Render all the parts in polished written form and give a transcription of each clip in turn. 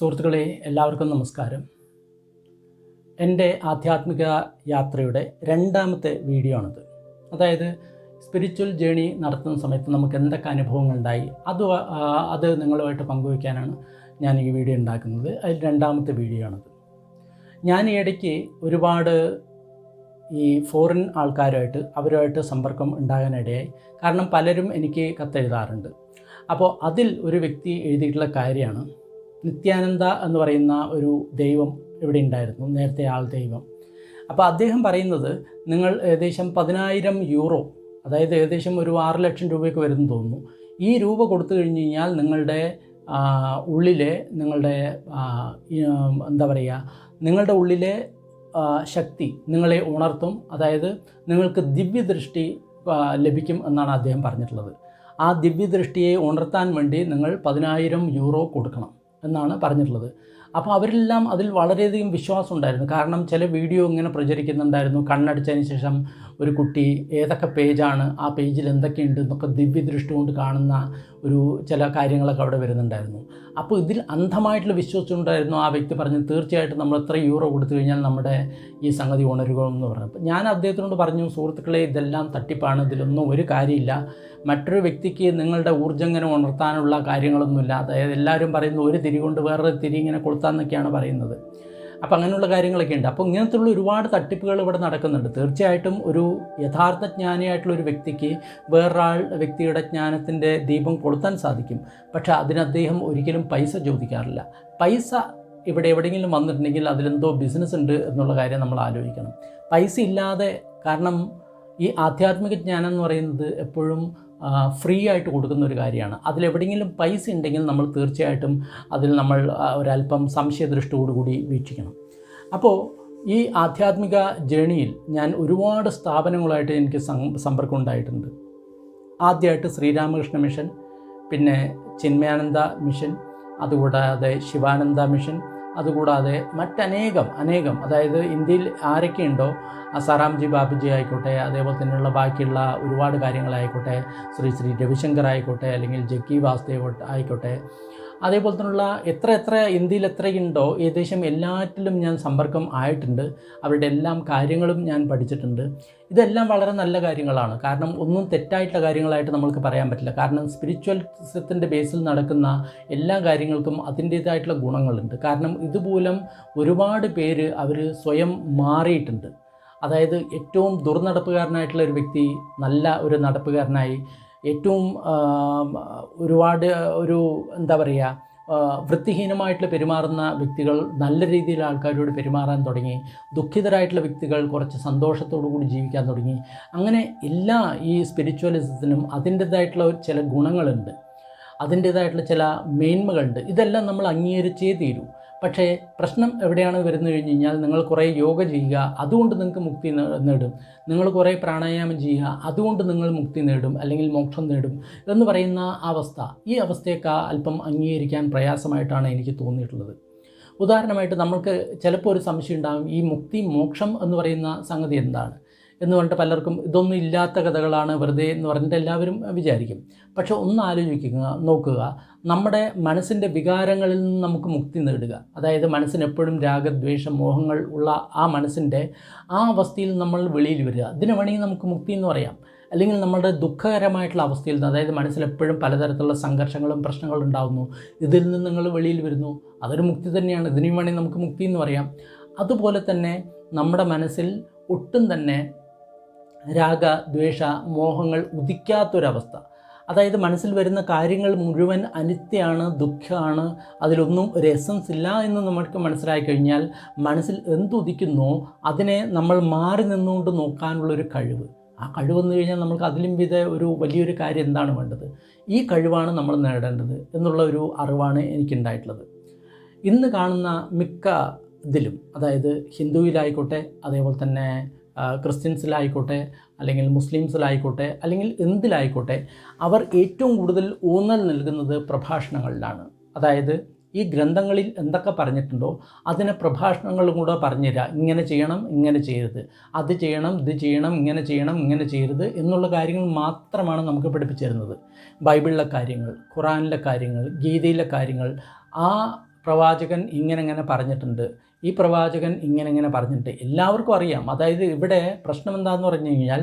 സുഹൃത്തുക്കളെ, എല്ലാവർക്കും നമസ്കാരം. എൻ്റെ ആധ്യാത്മിക യാത്രയുടെ രണ്ടാമത്തെ വീഡിയോ ആണിത്. അതായത് സ്പിരിച്വൽ ജേണി നടത്തുന്ന സമയത്ത് നമുക്ക് എന്തൊക്കെ അനുഭവങ്ങളുണ്ടായി അത് നിങ്ങളുമായിട്ട് പങ്കുവയ്ക്കാനാണ് ഞാൻ ഈ വീഡിയോ ഉണ്ടാക്കുന്നത്. അതിൽ രണ്ടാമത്തെ വീഡിയോ ആണിത്. ഞാൻ ഈ ഇടയ്ക്ക് ഒരുപാട് ഈ ഫോറിൻ അവരുമായിട്ട് സമ്പർക്കം ഉണ്ടാകാനിടയായി. കാരണം പലരും എനിക്ക് കത്തെഴുതാറുണ്ട്. അപ്പോൾ അതിൽ ഒരു വ്യക്തി എഴുതിയിട്ടുള്ള കാര്യമാണ്, നിത്യാനന്ദ എന്ന് പറയുന്ന ഒരു ദൈവം ഇവിടെ ഉണ്ടായിരുന്നു, നേരത്തെ ആൾ ദൈവം. അപ്പോൾ അദ്ദേഹം പറയുന്നത്, നിങ്ങൾ ഏകദേശം 10,000 യൂറോ, അതായത് ഏകദേശം ഒരു 6 ലക്ഷം രൂപയ്ക്ക് വരുന്നു തോന്നുന്നു, ഈ രൂപ കൊടുത്തു കഴിഞ്ഞ് കഴിഞ്ഞാൽ നിങ്ങളുടെ ഉള്ളിലെ നിങ്ങളുടെ ഉള്ളിലെ ശക്തി നിങ്ങളെ ഉണർത്തും. അതായത് നിങ്ങൾക്ക് ദിവ്യദൃഷ്ടി ലഭിക്കും എന്നാണ് അദ്ദേഹം പറഞ്ഞിട്ടുള്ളത്. ആ ദിവ്യദൃഷ്ടിയെ ഉണർത്താൻ വേണ്ടി നിങ്ങൾ 10,000 യൂറോ കൊടുക്കണം എന്നാണ് പറഞ്ഞിട്ടുള്ളത്. അപ്പോൾ അവരെല്ലാം അതിൽ വളരെയധികം വിശ്വാസം ഉണ്ടായിരുന്നു. കാരണം ചില വീഡിയോ ഇങ്ങനെ പ്രചരിക്കുന്നുണ്ടായിരുന്നു, കണ്ണടിച്ചതിന് ശേഷം ഒരു കുട്ടി ഏതൊക്കെ പേജാണ്, ആ പേജിൽ എന്തൊക്കെയുണ്ട് എന്നൊക്കെ ദിവ്യദൃഷ്ടി കൊണ്ട് കാണുന്ന ചില കാര്യങ്ങളൊക്കെ അവിടെ വരുന്നുണ്ടായിരുന്നു. അപ്പോൾ ഇതിൽ അന്ധമായിട്ടുള്ള വിശ്വസിച്ചുണ്ടായിരുന്നു. ആ വ്യക്തി പറഞ്ഞു, തീർച്ചയായിട്ടും നമ്മൾ എത്ര യൂറോ കൊടുത്തു കഴിഞ്ഞാൽ നമ്മുടെ ഈ സംഗതി ഉണരുകയെന്ന് പറഞ്ഞു. അപ്പോൾ ഞാൻ അദ്ദേഹത്തിനോട് പറഞ്ഞു, സുഹൃത്തുക്കളെ, ഇതെല്ലാം തട്ടിപ്പാണ്, ഇതിലൊന്നും ഒരു കാര്യമില്ല. മറ്റൊരു വ്യക്തിക്ക് നിങ്ങളുടെ ഊർജ്ജം ഇങ്ങനെ ഉണർത്താനുള്ള കാര്യങ്ങളൊന്നുമില്ല. അതായത് എല്ലാവരും പറയുന്നു ഒരു തിരി കൊണ്ട് വേറൊരു തിരി ഇങ്ങനെ കൊളുത്താമെന്നൊക്കെയാണ് പറയുന്നത്. അപ്പോൾ അങ്ങനെയുള്ള കാര്യങ്ങളൊക്കെ ഉണ്ട്. അപ്പോൾ ഇങ്ങനത്തുള്ള ഒരുപാട് തട്ടിപ്പുകൾ ഇവിടെ നടക്കുന്നുണ്ട്. തീർച്ചയായിട്ടും ഒരു യഥാർത്ഥ ജ്ഞാനിയായിട്ടുള്ള ഒരു വ്യക്തിക്ക് വ്യക്തിയുടെ ജ്ഞാനത്തിൻ്റെ ദീപം കൊളുത്താൻ സാധിക്കും. പക്ഷേ അതിന് അദ്ദേഹം ഒരിക്കലും പൈസ ചോദിക്കാറില്ല. പൈസ ഇവിടെ എവിടെയെങ്കിലും വന്നിട്ടുണ്ടെങ്കിൽ അതിലെന്തോ ബിസിനസ് ഉണ്ട് എന്നുള്ള കാര്യം നമ്മൾ ആലോചിക്കണം. പൈസ ഇല്ലാതെ, കാരണം ഈ ആധ്യാത്മിക ജ്ഞാനം എന്ന് പറയുന്നത് എപ്പോഴും ഫ്രീ ആയിട്ട് കൊടുക്കുന്ന ഒരു കാര്യമാണ്. അതിലെവിടെയെങ്കിലും പൈസ ഉണ്ടെങ്കിൽ നമ്മൾ തീർച്ചയായിട്ടും അതിൽ നമ്മൾ ഒരല്പം സംശയദൃഷ്ടിയോടുകൂടി വീക്ഷിക്കണം. അപ്പോൾ ഈ ആധ്യാത്മിക ജേണിയിൽ ഞാൻ ഒരുപാട് സ്ഥാപനങ്ങളായിട്ട് എനിക്ക് സമ്പർക്കം ഉണ്ടായിട്ടുണ്ട്. ആദ്യമായിട്ട് ശ്രീരാമകൃഷ്ണ മിഷൻ, പിന്നെ ചിന്മയാനന്ദ മിഷൻ, അതുകൂടാതെ ശിവാനന്ദ മിഷൻ, അതുകൂടാതെ മറ്റനേകം, അതായത് ഇന്ത്യയിൽ ആരൊക്കെയുണ്ടോ, സാറാംജി ബാബുജി ആയിക്കോട്ടെ, അതേപോലെ തന്നെയുള്ള ബാക്കിയുള്ള ഒരുപാട് കാര്യങ്ങളായിക്കോട്ടെ, ശ്രീ രവിശങ്കർ ആയിക്കോട്ടെ, അല്ലെങ്കിൽ ജഗ്ഗി വാസുദേവ് ആയിക്കോട്ടെ, അതേപോലെ തന്നെയുള്ള എത്ര ഇന്ത്യയിൽ എത്രയുണ്ടോ ഏകദേശം എല്ലാറ്റിലും ഞാൻ സമ്പർക്കം ആയിട്ടുണ്ട്. അവരുടെ എല്ലാം കാര്യങ്ങളും ഞാൻ പഠിച്ചിട്ടുണ്ട്. ഇതെല്ലാം വളരെ നല്ല കാര്യങ്ങളാണ്. കാരണം ഒന്നും തെറ്റായിട്ടുള്ള കാര്യങ്ങളായിട്ട് നമുക്ക് പറയാൻ പറ്റില്ല. കാരണം സ്പിരിച്വലിസത്തിൻ്റെ ബേസിൽ നടക്കുന്ന എല്ലാ കാര്യങ്ങൾക്കും അതിൻ്റേതായിട്ടുള്ള ഗുണങ്ങളുണ്ട്. കാരണം ഇതുമൂലം ഒരുപാട് പേര് അവർ സ്വയം മാറിയിട്ടുണ്ട്. അതായത് ഏറ്റവും ദുർനടപ്പുകാരനായിട്ടുള്ള ഒരു വ്യക്തി നല്ല ഒരു നടപ്പുകാരനായി, ഏറ്റവും വൃത്തിഹീനമായിട്ടുള്ള പെരുമാറുന്ന വ്യക്തികൾ നല്ല രീതിയിൽ ആൾക്കാരോട് പെരുമാറാൻ തുടങ്ങി. ദുഃഖിതരായിട്ടുള്ള വ്യക്തികൾ കുറച്ച് സന്തോഷത്തോടു കൂടി ജീവിക്കാൻ തുടങ്ങി. അങ്ങനെ എല്ലാ ഈ സ്പിരിച്വലിസത്തിനും അതിൻ്റേതായിട്ടുള്ള ചില ഗുണങ്ങളുണ്ട്, അതിൻ്റേതായിട്ടുള്ള ചില മേന്മകളുണ്ട്. ഇതെല്ലാം നമ്മൾ അംഗീകരിച്ചേ തീരൂ. പക്ഷേ പ്രശ്നം എവിടെയാണ് വരുന്നു കഴിഞ്ഞ് കഴിഞ്ഞാൽ, നിങ്ങൾ കുറേ യോഗ ചെയ്യുക, അതുകൊണ്ട് നിങ്ങൾക്ക് മുക്തി നേടും, നിങ്ങൾ കുറേ പ്രാണായാമം ചെയ്യുക, അതുകൊണ്ട് നിങ്ങൾ മുക്തി നേടും അല്ലെങ്കിൽ മോക്ഷം നേടും എന്ന് പറയുന്ന അവസ്ഥ, ഈ അവസ്ഥയൊക്കെ അല്പം അംഗീകരിക്കാൻ പ്രയാസമായിട്ടാണ് എനിക്ക് തോന്നിയിട്ടുള്ളത്. ഉദാഹരണമായിട്ട് നമ്മൾക്ക് ചിലപ്പോൾ ഒരു സംശയം ഉണ്ടാകും, ഈ മുക്തി മോക്ഷം എന്ന് പറയുന്ന സംഗതി എന്താണ് എന്ന് പറഞ്ഞിട്ട് പലർക്കും ഇതൊന്നും ഇല്ലാത്ത കഥകളാണ് വെറുതെ എന്ന് പറഞ്ഞിട്ട് എല്ലാവരും വിചാരിക്കും. പക്ഷെ ഒന്ന് നോക്കുക, നമ്മുടെ മനസ്സിൻ്റെ വികാരങ്ങളിൽ നിന്ന് നമുക്ക് മുക്തി നേടുക. അതായത് മനസ്സിന് എപ്പോഴും രാഗദ്വേഷം മോഹങ്ങൾ ഉള്ള ആ മനസ്സിൻ്റെ ആ അവസ്ഥയിൽ നമ്മൾ വെളിയിൽ വരിക, ഇതിന് വേണമെങ്കിൽ നമുക്ക് മുക്തി എന്ന് പറയാം. അല്ലെങ്കിൽ നമ്മളുടെ ദുഃഖകരമായിട്ടുള്ള അവസ്ഥയിൽ നിന്ന്, അതായത് മനസ്സിലെപ്പോഴും പലതരത്തിലുള്ള സംഘർഷങ്ങളും പ്രശ്നങ്ങളും ഉണ്ടാകുന്നു, ഇതിൽ നിന്ന് നിങ്ങൾ വെളിയിൽ വരുന്നു, അതൊരു മുക്തി തന്നെയാണ്. ഇതിനും വേണമെങ്കിൽ നമുക്ക് മുക്തി എന്ന് പറയാം. അതുപോലെ തന്നെ നമ്മുടെ മനസ്സിൽ ഒട്ടും തന്നെ രാഗ ദ്വേഷ മോഹങ്ങൾ ഉദിക്കാത്തൊരവസ്ഥ, അതായത് മനസ്സിൽ വരുന്ന കാര്യങ്ങൾ മുഴുവൻ അനിത്യമാണ്, ദുഃഖമാണ്, അതിലൊന്നും ഒരു എസൻസ് ഇല്ല എന്ന് നമുക്ക് മനസ്സിലായി കഴിഞ്ഞാൽ മനസ്സിൽ എന്തുദിക്കുന്നോ അതിനെ നമ്മൾ മാറി നിന്നുകൊണ്ട് നോക്കാനുള്ളൊരു കഴിവ്, ആ കഴിവെന്ന് കഴിഞ്ഞാൽ നമുക്ക് അതിലും വലിയൊരു കാര്യം എന്താണ് വേണ്ടത്? ഈ കഴിവാണ് നമ്മൾ നേടേണ്ടത് എന്നുള്ള ഒരു അറിവാണ് എനിക്കുണ്ടായിട്ടുള്ളത്. ഇന്ന് കാണുന്ന മിക്ക ഇതിലും, അതായത് ഹിന്ദുവിലായിക്കോട്ടെ, അതേപോലെ തന്നെ ക്രിസ്ത്യൻസിലായിക്കോട്ടെ, അല്ലെങ്കിൽ മുസ്ലിംസിലായിക്കോട്ടെ, അല്ലെങ്കിൽ എന്തിലായിക്കോട്ടെ, അവർ ഏറ്റവും കൂടുതൽ ഊന്നൽ നൽകുന്നത് പ്രഭാഷണങ്ങളിലാണ്. അതായത് ഈ ഗ്രന്ഥങ്ങളിൽ എന്തൊക്കെ പറഞ്ഞിട്ടുണ്ടോ അതിനെ പ്രഭാഷണങ്ങളും കൂടെ പറഞ്ഞുതരിക. ഇങ്ങനെ ചെയ്യണം, ഇങ്ങനെ ചെയ്യരുത്, അത് ചെയ്യണം, ഇത് ചെയ്യണം, ഇങ്ങനെ ചെയ്യണം, ഇങ്ങനെ ചെയ്യരുത് എന്നുള്ള കാര്യങ്ങൾ മാത്രമാണ് നമുക്ക് പഠിപ്പിച്ചു തരുന്നത്. ബൈബിളിലെ കാര്യങ്ങൾ, ഖുറാനിലെ കാര്യങ്ങൾ, ഗീതയിലെ കാര്യങ്ങൾ, ആ പ്രവാചകൻ ഇങ്ങനെ പറഞ്ഞിട്ടുണ്ട്, ഈ പ്രവാചകൻ ഇങ്ങനെ പറഞ്ഞിട്ടുണ്ട്, എല്ലാവർക്കും അറിയാം. അതായത് ഇവിടെ പ്രശ്നം എന്താണെന്ന് പറഞ്ഞു കഴിഞ്ഞാൽ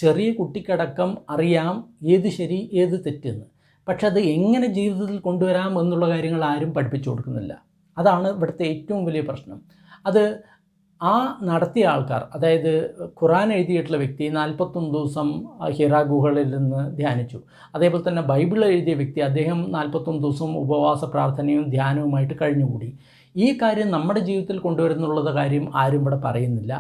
ചെറിയ കുട്ടിക്കടക്കം അറിയാം ഏത് ശരി ഏത് തെറ്റെന്ന്. പക്ഷെ അത് എങ്ങനെ ജീവിതത്തിൽ കൊണ്ടുവരാം എന്നുള്ള കാര്യങ്ങൾ ആരും പഠിപ്പിച്ചു കൊടുക്കുന്നില്ല. അതാണ് ഇവിടുത്തെ ഏറ്റവും വലിയ പ്രശ്നം. അത് ആ നടത്തിയ ആൾക്കാർ, അതായത് ഖുറാൻ എഴുതിയിട്ടുള്ള വ്യക്തി 41 ദിവസം ഹിറാ ഗുഹകളിൽ നിന്ന് ധ്യാനിച്ചു. അതേപോലെ തന്നെ ബൈബിൾ എഴുതിയ വ്യക്തി, അദ്ദേഹം 41 ദിവസം ഉപവാസ പ്രാർത്ഥനയും ധ്യാനവുമായിട്ട് കഴിഞ്ഞുകൂടി. ഈ കാര്യം നമ്മുടെ ജീവിതത്തിൽ കൊണ്ടുവരുന്നുള്ള കാര്യം ആരും ഇവിടെ പറയുന്നില്ല.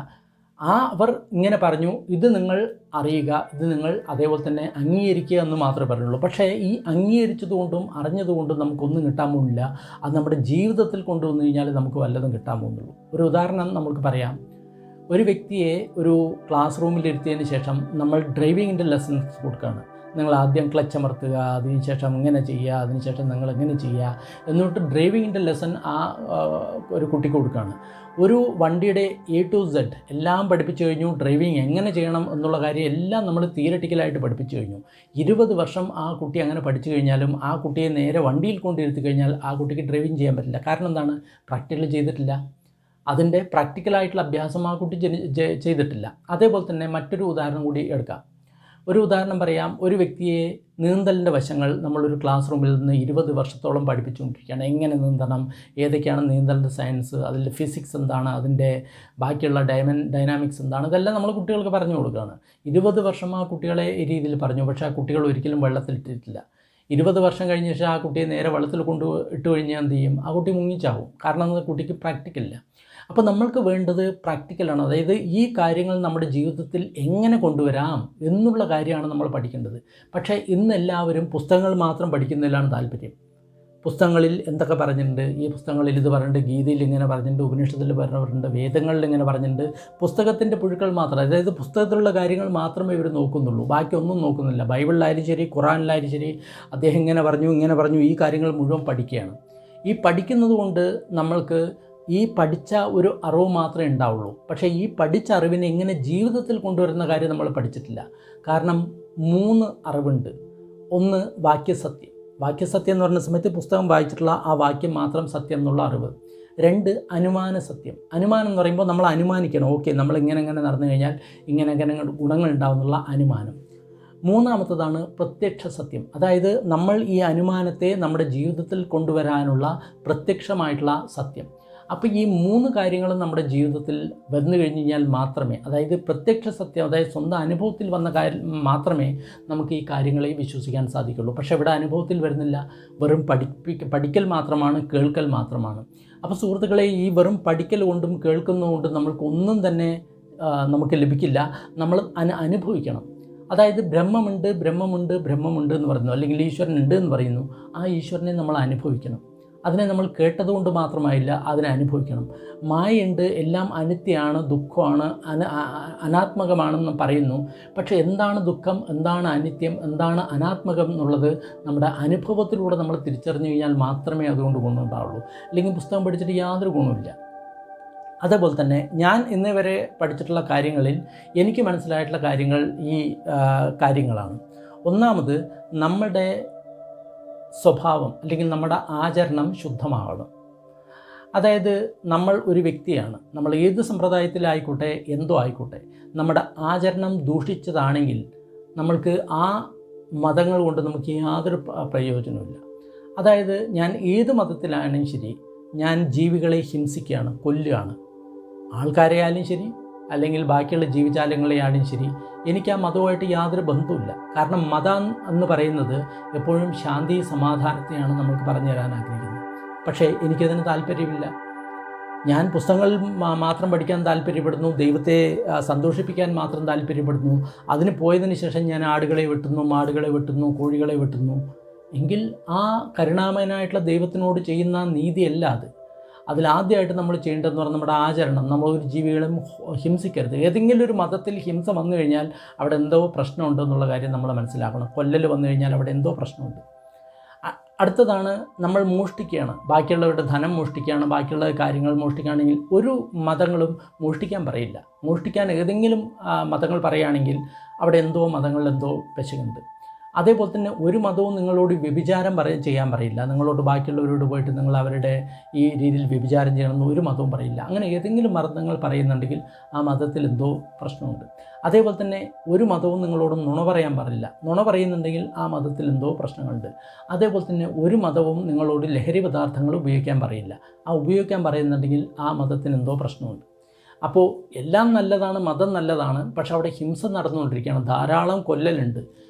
അവർ ഇങ്ങനെ പറഞ്ഞു, ഇത് നിങ്ങൾ അറിയുക, ഇത് നിങ്ങൾ അതേപോലെ തന്നെ അംഗീകരിക്കുക എന്ന് മാത്രമേ പറഞ്ഞുള്ളൂ. പക്ഷേ ഈ അംഗീകരിച്ചതുകൊണ്ടും അറിഞ്ഞതുകൊണ്ടും നമുക്കൊന്നും കിട്ടാൻ പോകുന്നില്ല. അത് നമ്മുടെ ജീവിതത്തിൽ കൊണ്ടുവന്നു കഴിഞ്ഞാൽ നമുക്ക് വല്ലതും കിട്ടാൻ പോകുന്നുള്ളൂ. ഒരു ഉദാഹരണം നമുക്ക് പറയാം. ഒരു വ്യക്തിയെ ഒരു ക്ലാസ് റൂമിലിരുത്തിയതിന് ശേഷം നമ്മൾ ഡ്രൈവിങ്ങിൻ്റെ ലെസൺസ് കൊടുക്കുകയാണ്. നിങ്ങൾ ആദ്യം ക്ലച്ച് അമർത്തുക, അതിനുശേഷം ഇങ്ങനെ ചെയ്യുക, അതിനുശേഷം നിങ്ങൾ എങ്ങനെ ചെയ്യുക എന്നിട്ട് ഡ്രൈവിങ്ങിൻ്റെ ലെസൺ ഒരു കുട്ടിക്ക് കൊടുക്കുകയാണ്. ഒരു വണ്ടിയുടെ A to Z എല്ലാം പഠിപ്പിച്ചു കഴിഞ്ഞു. ഡ്രൈവിങ് എങ്ങനെ ചെയ്യണം എന്നുള്ള കാര്യം എല്ലാം നമ്മൾ തിയററ്റിക്കലായിട്ട് പഠിപ്പിച്ചു കഴിഞ്ഞു. 20 വർഷം ആ കുട്ടി അങ്ങനെ പഠിച്ചു കഴിഞ്ഞാലും ആ കുട്ടിയെ നേരെ വണ്ടിയിൽ കൊണ്ടിരുത്തി കഴിഞ്ഞാൽ ആ കുട്ടിക്ക് ഡ്രൈവിങ് ചെയ്യാൻ പറ്റില്ല. കാരണം എന്താണ്? പ്രാക്ടിക്കൽ ചെയ്തിട്ടില്ല. അതിൻ്റെ പ്രാക്ടിക്കലായിട്ടുള്ള അഭ്യാസം ആ കുട്ടി ചെയ്തിട്ടില്ല. അതേപോലെ തന്നെ മറ്റൊരു ഉദാഹരണം കൂടി എടുക്കാം. ഒരു ഉദാഹരണം പറയാം. ഒരു വ്യക്തിയെ നീന്തലിൻ്റെ വശങ്ങൾ നമ്മളൊരു ക്ലാസ് റൂമിൽ നിന്ന് 20 വർഷത്തോളം പഠിപ്പിച്ചുകൊണ്ടിരിക്കുകയാണ്. എങ്ങനെ നീന്തണം, ഏതൊക്കെയാണ് നീന്തലിൻ്റെ സയൻസ്, അതിൽ ഫിസിക്സ് എന്താണ്, അതിൻ്റെ ബാക്കിയുള്ള ഡൈനാമിക്സ് എന്താണ്, ഇതെല്ലാം നമ്മൾ കുട്ടികൾക്ക് പറഞ്ഞു കൊടുക്കുകയാണ്. 20 വർഷം ആ കുട്ടികളെ ഈ രീതിയിൽ പറഞ്ഞു. പക്ഷേ ആ കുട്ടികൾ ഒരിക്കലും വെള്ളത്തിലിട്ടിട്ടില്ല. 20 വർഷം കഴിഞ്ഞ ശേഷം ആ കുട്ടിയെ നേരെ വെള്ളത്തിൽ ഇട്ട് കഴിഞ്ഞാൽ എന്ത് ചെയ്യും? ആ കുട്ടി മുങ്ങിച്ചാവും. കാരണം കുട്ടിക്ക് പ്രാക്ടിക്കലില്ല. അപ്പോൾ നമ്മൾക്ക് വേണ്ടത് പ്രാക്ടിക്കലാണ്. അതായത് ഈ കാര്യങ്ങൾ നമ്മുടെ ജീവിതത്തിൽ എങ്ങനെ കൊണ്ടുവരാം എന്നുള്ള കാര്യമാണ് നമ്മൾ പഠിക്കേണ്ടത്. പക്ഷേ ഇന്ന് എല്ലാവരും പുസ്തകങ്ങൾ മാത്രം പഠിക്കുന്നതിലാണ് താല്പര്യം. പുസ്തകങ്ങളിൽ എന്തൊക്കെ പറഞ്ഞിട്ടുണ്ട്, ഈ പുസ്തകങ്ങളിൽ ഇത് പറഞ്ഞിട്ടുണ്ട്, ഗീതയിൽ ഇങ്ങനെ പറഞ്ഞിട്ടുണ്ട്, ഉപനിഷത്തിൽ പറഞ്ഞിട്ടുണ്ട്, വേദങ്ങളിൽ ഇങ്ങനെ പറഞ്ഞിട്ടുണ്ട്. പുസ്തകത്തിൻ്റെ പുഴുക്കൾ മാത്രം, അതായത് പുസ്തകത്തിലുള്ള കാര്യങ്ങൾ മാത്രമേ ഇവർ നോക്കുന്നുള്ളൂ, ബാക്കിയൊന്നും നോക്കുന്നില്ല. ബൈബിളിലായാലും ശരി, ഖുറാനിലായാലും ശരി, അദ്ദേഹം ഇങ്ങനെ പറഞ്ഞു, ഈ കാര്യങ്ങൾ മുഴുവൻ പഠിക്കുകയാണ്. ഈ പഠിക്കുന്നത് കൊണ്ട് നമ്മൾക്ക് ഈ പഠിച്ച ഒരു അറിവ് മാത്രമേ ഉണ്ടാവുള്ളൂ. പക്ഷേ ഈ പഠിച്ച അറിവിനെ എങ്ങനെ ജീവിതത്തിൽ കൊണ്ടുവരുന്ന കാര്യം നമ്മൾ പഠിച്ചിട്ടില്ല. കാരണം 3 അറിവുണ്ട്. ഒന്ന് വാക്യസത്യം. വാക്യസത്യം എന്ന് പറഞ്ഞ സമയത്ത് പുസ്തകം വായിച്ചിട്ടുള്ള ആ വാക്യം മാത്രം സത്യം എന്നുള്ള അറിവ്. 2 അനുമാന സത്യം. അനുമാനം എന്ന് പറയുമ്പോൾ നമ്മൾ അനുമാനിക്കണം, ഓക്കെ നമ്മൾ ഇങ്ങനെ നടന്നു കഴിഞ്ഞാൽ ഇങ്ങനെ ഗുണങ്ങൾ ഉണ്ടാവുന്നുള്ള അനുമാനം. 3-മത്തതാണ് പ്രത്യക്ഷ സത്യം. അതായത് നമ്മൾ ഈ അനുമാനത്തെ നമ്മുടെ ജീവിതത്തിൽ കൊണ്ടുവരാനുള്ള പ്രത്യക്ഷമായിട്ടുള്ള സത്യം. അപ്പോൾ ഈ 3 കാര്യങ്ങളും നമ്മുടെ ജീവിതത്തിൽ വന്നു കഴിഞ്ഞ് കഴിഞ്ഞാൽ മാത്രമേ, അതായത് പ്രത്യക്ഷ സത്യം, അതായത് സ്വന്തം അനുഭവത്തിൽ വന്ന കാര്യം മാത്രമേ നമുക്ക് ഈ കാര്യങ്ങളെ വിശ്വസിക്കാൻ സാധിക്കുള്ളൂ. പക്ഷേ ഇവിടെ അനുഭവത്തിൽ വരുന്നില്ല, വെറും പഠിക്കൽ മാത്രമാണ്, കേൾക്കൽ മാത്രമാണ്. അപ്പോൾ സുഹൃത്തുക്കളെ, ഈ വെറും പഠിക്കൽ കൊണ്ടും കേൾക്കുന്നതുകൊണ്ടും നമ്മൾക്കൊന്നും തന്നെ നമുക്ക് ലഭിക്കില്ല. നമ്മൾ അനുഭവിക്കണം. അതായത് ബ്രഹ്മമുണ്ട് എന്ന് പറയുന്നു, അല്ലെങ്കിൽ ഈശ്വരൻ ഉണ്ട് എന്ന് പറയുന്നു. ആ ഈശ്വരനെ നമ്മൾ അനുഭവിക്കണം. അതിനെ നമ്മൾ കേട്ടതുകൊണ്ട് മാത്രമായില്ല, അതിനെ അനുഭവിക്കണം. മായയുണ്ട്, എല്ലാം അനിത്യമാണ്, ദുഃഖമാണ്, അനാത്മകമാണെന്ന് പറയുന്നു. പക്ഷേ എന്താണ് ദുഃഖം, എന്താണ് അനിത്യം, എന്താണ് അനാത്മകം എന്നുള്ളത് നമ്മുടെ അനുഭവത്തിലൂടെ നമ്മൾ തിരിച്ചറിഞ്ഞു കഴിഞ്ഞാൽ മാത്രമേ അതുകൊണ്ട് ഗുണമുണ്ടാവുള്ളൂ. അല്ലെങ്കിൽ പുസ്തകം പഠിച്ചിട്ട് യാതൊരു ഗുണമില്ല. അതേപോലെ തന്നെ ഞാൻ ഇന്നേ വരെ പഠിച്ചിട്ടുള്ള കാര്യങ്ങളിൽ എനിക്ക് മനസ്സിലായിട്ടുള്ള കാര്യങ്ങൾ ഈ കാര്യങ്ങളാണ്. ഒന്നാമത്, നമ്മുടെ സ്വഭാവം അല്ലെങ്കിൽ നമ്മുടെ ആചരണം ശുദ്ധമാവണം. അതായത് നമ്മൾ ഒരു വ്യക്തിയാണ്, നമ്മൾ ഏത് സമ്പ്രദായത്തിലായിക്കോട്ടെ, എന്തോ ആയിക്കോട്ടെ, നമ്മുടെ ആചരണം ദൂഷിച്ചതാണെങ്കിൽ നമ്മൾക്ക് ആ മതങ്ങൾ കൊണ്ട് നമുക്ക് യാതൊരു പ്രയോജനമില്ല. അതായത് ഞാൻ ഏത് മതത്തിലാണെങ്കിലും ശരി, ഞാൻ ജീവികളെ ഹിംസിക്കുകയാണ്, കൊല്ലുകയാണ്, ആൾക്കാരെയായാലും ശരി അല്ലെങ്കിൽ ബാക്കിയുള്ള ജീവജാലങ്ങളെയാണെങ്കിലും ശരി, എനിക്ക് ആ മതവുമായിട്ട് യാതൊരു ബന്ധവുമില്ല. കാരണം മതം എന്ന് പറയുന്നത് എപ്പോഴും ശാന്തി സമാധാനത്തെയാണ് നമ്മൾക്ക് പറഞ്ഞു തരാൻ ആഗ്രഹിക്കുന്നത്. പക്ഷേ എനിക്കതിന് താല്പര്യമില്ല. ഞാൻ പുസ്തകങ്ങൾ മാത്രം പഠിക്കാൻ താല്പര്യപ്പെടുന്നു, ദൈവത്തെ സന്തോഷിപ്പിക്കാൻ മാത്രം താല്പര്യപ്പെടുന്നു. അതിന് പോയതിന് ശേഷം ഞാൻ ആടുകളെ വെട്ടുന്നു, മാടുകളെ വെട്ടുന്നു, കോഴികളെ വെട്ടുന്നു എങ്കിൽ ആ കരുണാമയനായിട്ടുള്ള ദൈവത്തിനോട് ചെയ്യുന്ന നീതിയല്ല അത്. അതിലാദ്യമായിട്ട് നമ്മൾ ചെയ്യേണ്ടതെന്ന് പറഞ്ഞാൽ നമ്മുടെ ആചരണം. നമ്മളൊരു ജീവികളും ഹിംസിക്കരുത്. ഏതെങ്കിലും ഒരു മതത്തിൽ ഹിംസ വന്നു കഴിഞ്ഞാൽ അവിടെ എന്തോ പ്രശ്നമുണ്ടെന്നുള്ള കാര്യം നമ്മൾ മനസ്സിലാക്കണം. കൊല്ലൽ വന്നു കഴിഞ്ഞാൽ അവിടെ എന്തോ പ്രശ്നമുണ്ട്. അടുത്തതാണ്, നമ്മൾ മോഷ്ടിക്കുകയാണ്, ബാക്കിയുള്ളവരുടെ ധനം മോഷ്ടിക്കുകയാണ്, ബാക്കിയുള്ള കാര്യങ്ങൾ മോഷ്ടിക്കുകയാണെങ്കിൽ ഒരു മതങ്ങളും മോഷ്ടിക്കാൻ പറയില്ല. മോഷ്ടിക്കാൻ ഏതെങ്കിലും മതങ്ങൾ പറയുകയാണെങ്കിൽ അവിടെ എന്തോ മതങ്ങളിൽ എന്തോ പെശകുണ്ട്. അതേപോലെ തന്നെ ഒരു മതവും നിങ്ങളോട് വ്യഭിചാരം ചെയ്യാൻ പറയില്ല. നിങ്ങളോട് ബാക്കിയുള്ളവരോട് പോയിട്ട് നിങ്ങൾ അവരുടെ ഈ രീതിയിൽ വ്യഭിചാരം ചെയ്യണമെന്ന് ഒരു മതവും പറയില്ല. അങ്ങനെ ഏതെങ്കിലും മതങ്ങൾ പറയുന്നുണ്ടെങ്കിൽ ആ മതത്തിൽ എന്തോ പ്രശ്നമുണ്ട്. അതേപോലെ തന്നെ ഒരു മതവും നിങ്ങളോട് നുണ പറയാൻ പാടില്ല. നുണ പറയുന്നുണ്ടെങ്കിൽ ആ മതത്തിൽ എന്തോ പ്രശ്നങ്ങളുണ്ട്. അതേപോലെ തന്നെ ഒരു മതവും നിങ്ങളോട് ലഹരി പദാർത്ഥങ്ങൾ ഉപയോഗിക്കാൻ പറയില്ല. ആ ഉപയോഗിക്കാൻ പറയുന്നുണ്ടെങ്കിൽ ആ മതത്തിന് എന്തോ പ്രശ്നമുണ്ട്. അപ്പോൾ എല്ലാം നല്ലതാണ്, മതം നല്ലതാണ്, പക്ഷെ അവിടെ ഹിംസ നടന്നുകൊണ്ടിരിക്കുകയാണ്. ധാരാളം കൊല്ലലുണ്ട്.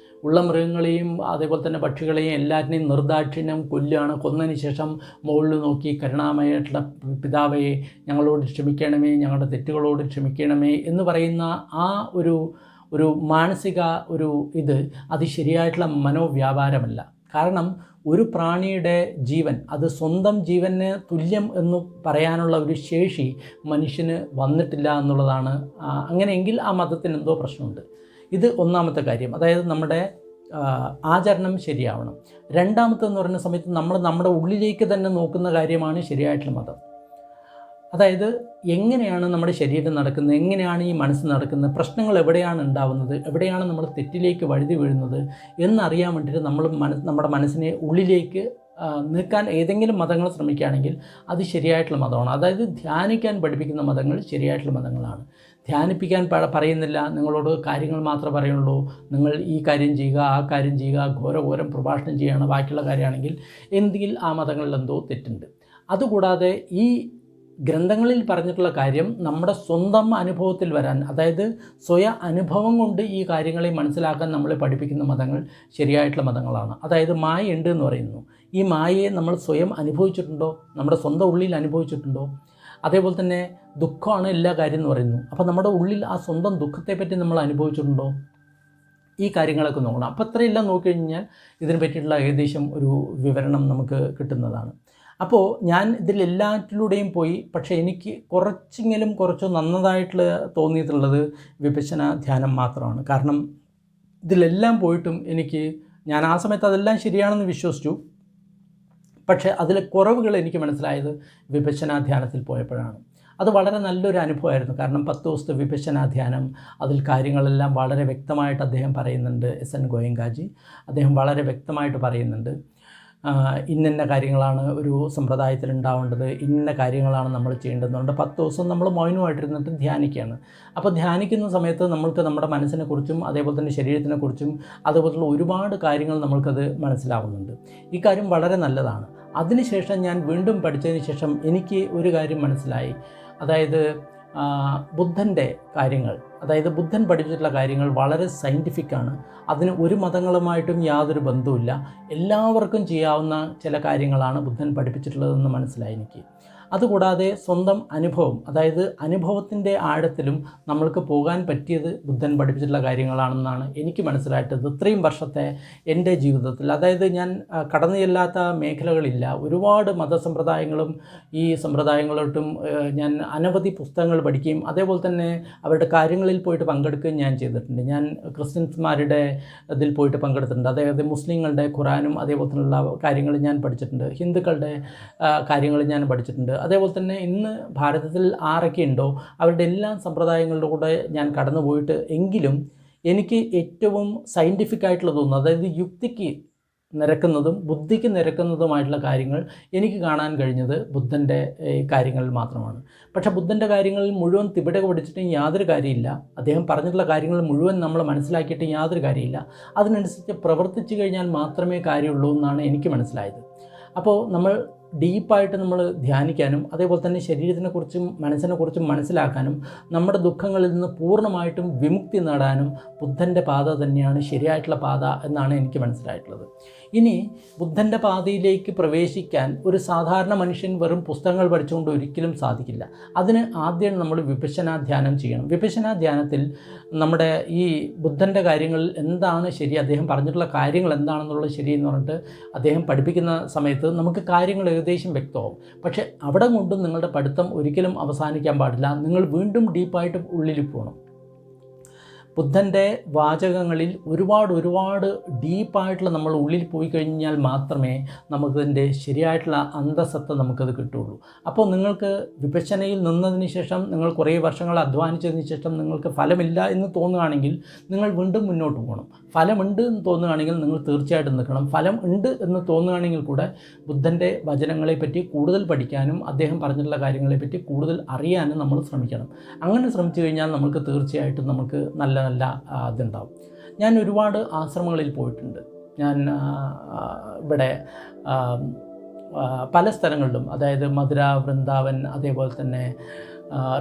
ഉള്ള മൃഗങ്ങളെയും അതേപോലെ തന്നെ പക്ഷികളെയും എല്ലാറ്റിനെയും നിർദാക്ഷിണ്യം കൊല്ലുകയാണ്. കൊന്നതിന് ശേഷം മുകളിൽ നോക്കി കരുണാമയായിട്ടുള്ള പിതാവേ ഞങ്ങളോട് ക്ഷമിക്കണമേ, ഞങ്ങളുടെ തെറ്റുകളോട് ക്ഷമിക്കണമേ എന്ന് പറയുന്ന ആ ഒരു മാനസിക അത് ശരിയായിട്ടുള്ള മനോവ്യാപാരമല്ല. കാരണം ഒരു പ്രാണിയുടെ ജീവൻ അത് സ്വന്തം ജീവന് തുല്യം എന്ന് പറയാനുള്ള ഒരു ശേഷി മനുഷ്യന് വന്നിട്ടില്ല എന്നുള്ളതാണ്. അങ്ങനെയെങ്കിൽ ആ മതത്തിന് എന്തോ പ്രശ്നമുണ്ട്. ഇത് ഒന്നാമത്തെ കാര്യം. അതായത് നമ്മുടെ ആചരണം ശരിയാവണം. രണ്ടാമത്തെന്ന് പറയുന്ന സമയത്ത് നമ്മൾ നമ്മുടെ ഉള്ളിലേക്ക് തന്നെ നോക്കുന്ന കാര്യമാണ് ശരിയായിട്ടുള്ള മതം. അതായത് എങ്ങനെയാണ് നമ്മുടെ ശരീരം നടക്കുന്നത്, എങ്ങനെയാണ് ഈ മനസ്സ് നടക്കുന്നത്, പ്രശ്നങ്ങൾ എവിടെയാണ് ഉണ്ടാവുന്നത്, എവിടെയാണ് നമ്മൾ തെറ്റിലേക്ക് വഴുതി വീഴുന്നത് എന്നറിയാൻ വേണ്ടിയിട്ട് നമ്മുടെ മനസ്സിനെ ഉള്ളിലേക്ക് നീക്കാൻ ഏതെങ്കിലും മതങ്ങൾ ശ്രമിക്കുകയാണെങ്കിൽ അത് ശരിയായിട്ടുള്ള മതമാണ്. അതായത് ധ്യാനിക്കാൻ പഠിപ്പിക്കുന്ന മതങ്ങൾ ശരിയായിട്ടുള്ള മതങ്ങളാണ്. ധ്യാനിപ്പിക്കാൻ പറയുന്നില്ല, നിങ്ങളോട് കാര്യങ്ങൾ മാത്രമേ പറയുള്ളൂ, നിങ്ങൾ ഈ കാര്യം ചെയ്യുക, ആ കാര്യം ചെയ്യുക, ഘോരം പ്രഭാഷണം ചെയ്യുകയാണ് ബാക്കിയുള്ള കാര്യമാണെങ്കിൽ എന്തെങ്കിൽ ആ മതങ്ങളിൽ എന്തോ തെറ്റുണ്ട്. അതുകൂടാതെ ഈ ഗ്രന്ഥങ്ങളിൽ പറഞ്ഞിട്ടുള്ള കാര്യം നമ്മുടെ സ്വന്തം അനുഭവത്തിൽ വരാൻ, അതായത് അനുഭവം കൊണ്ട് ഈ കാര്യങ്ങളെ മനസ്സിലാക്കാൻ നമ്മളെ പഠിപ്പിക്കുന്ന മതങ്ങൾ ശരിയായിട്ടുള്ള മതങ്ങളാണ്. അതായത് മായ ഉണ്ട് എന്ന് പറയുന്നു. ഈ മായയെ നമ്മൾ സ്വയം അനുഭവിച്ചിട്ടുണ്ടോ, നമ്മുടെ സ്വന്തം ഉള്ളിൽ അനുഭവിച്ചിട്ടുണ്ടോ? അതേപോലെ തന്നെ ദുഃഖമാണ് എല്ലാ കാര്യം എന്ന് പറയുന്നു. അപ്പോൾ നമ്മുടെ ഉള്ളിൽ ആ സ്വന്തം ദുഃഖത്തെപ്പറ്റി നമ്മൾ അനുഭവിച്ചിട്ടുണ്ടോ? ഈ കാര്യങ്ങളൊക്കെ നോക്കണം. അപ്പോൾ ഇത്രയെല്ലാം നോക്കിക്കഴിഞ്ഞാൽ ഇതിനെ പറ്റിയിട്ടുള്ള ഏകദേശം ഒരു വിവരണം നമുക്ക് കിട്ടുന്നതാണ്. അപ്പോൾ ഞാൻ ഇതിലെല്ലാറ്റിലൂടെയും പോയി, പക്ഷേ എനിക്ക് കുറച്ചോ നന്നതായിട്ട് തോന്നിയിട്ടുള്ളത് വിപശ്യന ധ്യാനം മാത്രമാണ്. കാരണം ഇതിലെല്ലാം പോയിട്ടും ഞാൻ ആ സമയത്ത് അതെല്ലാം ശരിയാണെന്ന് വിശ്വസിച്ചു. പക്ഷേ അതിലെ കുറവുകൾ എനിക്ക് മനസ്സിലായത് വിപശ്യന ധ്യാനത്തിൽ പോയപ്പോഴാണ്. അത് വളരെ നല്ലൊരു അനുഭവമായിരുന്നു. കാരണം 10 ദിവസത്തെ വിപശ്യന ധ്യാനം, അതിൽ കാര്യങ്ങളെല്ലാം വളരെ വ്യക്തമായിട്ട് അദ്ദേഹം പറയുന്നുണ്ട്. SN ഗോയങ്കാജി അദ്ദേഹം വളരെ വ്യക്തമായിട്ട് പറയുന്നുണ്ട്. ഇന്ന കാര്യങ്ങളാണ് ഒരു സമ്പ്രദായത്തിൽ ഉണ്ടാവേണ്ടത്, ഇന്ന കാര്യങ്ങളാണ് നമ്മൾ ചെയ്യേണ്ടതുകൊണ്ട് 10 ദിവസം നമ്മൾ മൗനമായിട്ടിരുന്നിട്ട് ധ്യാനിക്കുകയാണ്. അപ്പോൾ ധ്യാനിക്കുന്ന സമയത്ത് നമ്മൾക്ക് നമ്മുടെ മനസ്സിനെക്കുറിച്ചും അതേപോലെ തന്നെ ശരീരത്തിനെക്കുറിച്ചും അതേപോലെയുള്ള ഒരുപാട് കാര്യങ്ങൾ നമ്മൾക്കത് മനസ്സിലാവുന്നുണ്ട്. ഈ കാര്യം വളരെ നല്ലതാണ്. അതിനുശേഷം ഞാൻ വീണ്ടും പഠിച്ചതിന് ശേഷം എനിക്ക് ഒരു കാര്യം മനസ്സിലായി. അതായത് ബുദ്ധൻ്റെ കാര്യങ്ങൾ, അതായത് ബുദ്ധൻ പഠിപ്പിച്ചിട്ടുള്ള കാര്യങ്ങൾ വളരെ സയൻറ്റിഫിക്കാണ്. അതിന് ഒരു മതങ്ങളുമായിട്ടും യാതൊരു ബന്ധവുമില്ല. എല്ലാവർക്കും ചെയ്യാവുന്ന ചില കാര്യങ്ങളാണ് ബുദ്ധൻ പഠിപ്പിച്ചിട്ടുള്ളതെന്ന് മനസ്സിലായി എനിക്ക്. അതുകൂടാതെ സ്വന്തം അനുഭവം, അതായത് അനുഭവത്തിൻ്റെ ആഴത്തിലും നമ്മൾക്ക് പോകാൻ പറ്റിയത് ബുദ്ധൻ പഠിപ്പിച്ചിട്ടുള്ള കാര്യങ്ങളാണെന്നാണ് എനിക്ക് മനസ്സിലായിട്ടത്. ഇത്രയും വർഷത്തെ എൻ്റെ ജീവിതത്തിൽ, അതായത് ഞാൻ കടന്നു ചെല്ലാത്ത മേഖലകളില്ല. ഒരുപാട് മതസമ്പ്രദായങ്ങളും ഈ സമ്പ്രദായങ്ങളോട്ടും ഞാൻ അനവധി പുസ്തകങ്ങൾ പഠിക്കുകയും അതേപോലെ തന്നെ അവരുടെ കാര്യങ്ങളിൽ പോയിട്ട് പങ്കെടുക്കുകയും ഞാൻ ചെയ്തിട്ടുണ്ട്. ഞാൻ ക്രിസ്ത്യൻസ്മാരുടെ ഇതിൽ പോയിട്ട് പങ്കെടുത്തിട്ടുണ്ട്. അതായത് മുസ്ലിങ്ങളുടെ ഖുറാനും അതേപോലെ തന്നെയുള്ള കാര്യങ്ങൾ ഞാൻ പഠിച്ചിട്ടുണ്ട്. ഹിന്ദുക്കളുടെ കാര്യങ്ങൾ ഞാൻ പഠിച്ചിട്ടുണ്ട്. അതേപോലെ തന്നെ ഇന്ന് ഭാരതത്തിൽ ആരൊക്കെ ഉണ്ടോ അവരുടെ എല്ലാ സമ്പ്രദായങ്ങളുടെ കൂടെ ഞാൻ കടന്നു പോയിട്ട്, എങ്കിലും എനിക്ക് ഏറ്റവും സയൻറ്റിഫിക് ആയിട്ടുള്ള തോന്നുന്നു, അതായത് യുക്തിക്ക് നിരക്കുന്നതും ബുദ്ധിക്ക് നിരക്കുന്നതുമായിട്ടുള്ള കാര്യങ്ങൾ എനിക്ക് കാണാൻ കഴിഞ്ഞത് ബുദ്ധൻ്റെ കാര്യങ്ങളിൽ മാത്രമാണ്. പക്ഷേ ബുദ്ധൻ്റെ കാര്യങ്ങളിൽ മുഴുവൻ തിബിടക പഠിച്ചിട്ടും യാതൊരു കാര്യമില്ല. അദ്ദേഹം പറഞ്ഞിട്ടുള്ള കാര്യങ്ങൾ മുഴുവൻ നമ്മൾ മനസ്സിലാക്കിയിട്ട് യാതൊരു കാര്യമില്ല. അതിനനുസരിച്ച് പ്രവർത്തിച്ചു കഴിഞ്ഞാൽ മാത്രമേ കാര്യമുള്ളൂ എന്നാണ് എനിക്ക് മനസ്സിലായത്. അപ്പോൾ നമ്മൾ ഡീപ്പായിട്ട് നമ്മൾ ധ്യാനിക്കാനും അതേപോലെ തന്നെ ശരീരത്തിനെക്കുറിച്ചും മനസ്സിനെക്കുറിച്ചും മനസ്സിലാക്കാനും നമ്മുടെ ദുഃഖങ്ങളിൽ നിന്ന് പൂർണ്ണമായിട്ടും വിമുക്തി നേടാനും ബുദ്ധൻ്റെ പാത തന്നെയാണ് ശരിയായിട്ടുള്ള പാത എന്നാണ് എനിക്ക് മനസ്സിലായിട്ടുള്ളത്. ഇനി ബുദ്ധൻ്റെ പാതയിലേക്ക് പ്രവേശിക്കാൻ ഒരു സാധാരണ മനുഷ്യൻ വെറും പുസ്തകങ്ങൾ പഠിച്ചുകൊണ്ട് ഒരിക്കലും സാധിക്കില്ല. അതിന് ആദ്യം നമ്മൾ വിപശ്യന ധ്യാനം ചെയ്യണം. വിപശ്യന ധ്യാനത്തിൽ നമ്മുടെ ഈ ബുദ്ധൻ്റെ കാര്യങ്ങളിൽ എന്താണ് ശരി, അദ്ദേഹം പറഞ്ഞിട്ടുള്ള കാര്യങ്ങൾ എന്താണെന്നുള്ളത് ശരിയെന്ന് പറഞ്ഞിട്ട് അദ്ദേഹം പഠിപ്പിക്കുന്ന സമയത്ത് നമുക്ക് കാര്യങ്ങൾ ഏകദേശം വ്യക്തമാവും. പക്ഷേ അവിടെ കൊണ്ടും നിങ്ങളുടെ പഠിത്തം ഒരിക്കലും അവസാനിക്കാൻ പാടില്ല. നിങ്ങൾ വീണ്ടും ഡീപ്പായിട്ട് ഉള്ളിൽ പോകണം. ബുദ്ധൻ്റെ വാചകങ്ങളിൽ ഒരുപാട് ഡീപ്പായിട്ടുള്ള നമ്മൾ ഉള്ളിൽ പോയി കഴിഞ്ഞാൽ മാത്രമേ നമുക്കതിൻ്റെ ശരിയായിട്ടുള്ള അന്തസത്ത നമുക്കത് കിട്ടുകയുള്ളൂ. അപ്പോൾ നിങ്ങൾക്ക് വിപശ്യനയിൽ നിന്നതിന് ശേഷം, നിങ്ങൾ കുറേ വർഷങ്ങൾ അധ്വാനിച്ചതിന് ശേഷം നിങ്ങൾക്ക് ഫലമില്ല എന്ന് തോന്നുകയാണെങ്കിൽ നിങ്ങൾ വീണ്ടും മുന്നോട്ട് പോകണം. ഫലമുണ്ട് എന്ന് തോന്നുകയാണെങ്കിൽ നിങ്ങൾ തീർച്ചയായിട്ടും നിൽക്കണം. ഫലം ഉണ്ട് എന്ന് തോന്നുകയാണെങ്കിൽ കൂടെ ബുദ്ധൻ്റെ വചനങ്ങളെപ്പറ്റി കൂടുതൽ പഠിക്കാനും അദ്ദേഹം പറഞ്ഞിട്ടുള്ള കാര്യങ്ങളെപ്പറ്റി കൂടുതൽ അറിയാനും നമ്മൾ ശ്രമിക്കണം. അങ്ങനെ ശ്രമിച്ചു കഴിഞ്ഞാൽ നമുക്ക് തീർച്ചയായിട്ടും നമുക്ക് നല്ല ഇതുണ്ടാവും. ഞാൻ ഒരുപാട് ആശ്രമങ്ങളിൽ പോയിട്ടുണ്ട്. ഞാൻ ഇവിടെ പല സ്ഥലങ്ങളിലും, അതായത് മധുര, വൃന്ദാവൻ, അതേപോലെ തന്നെ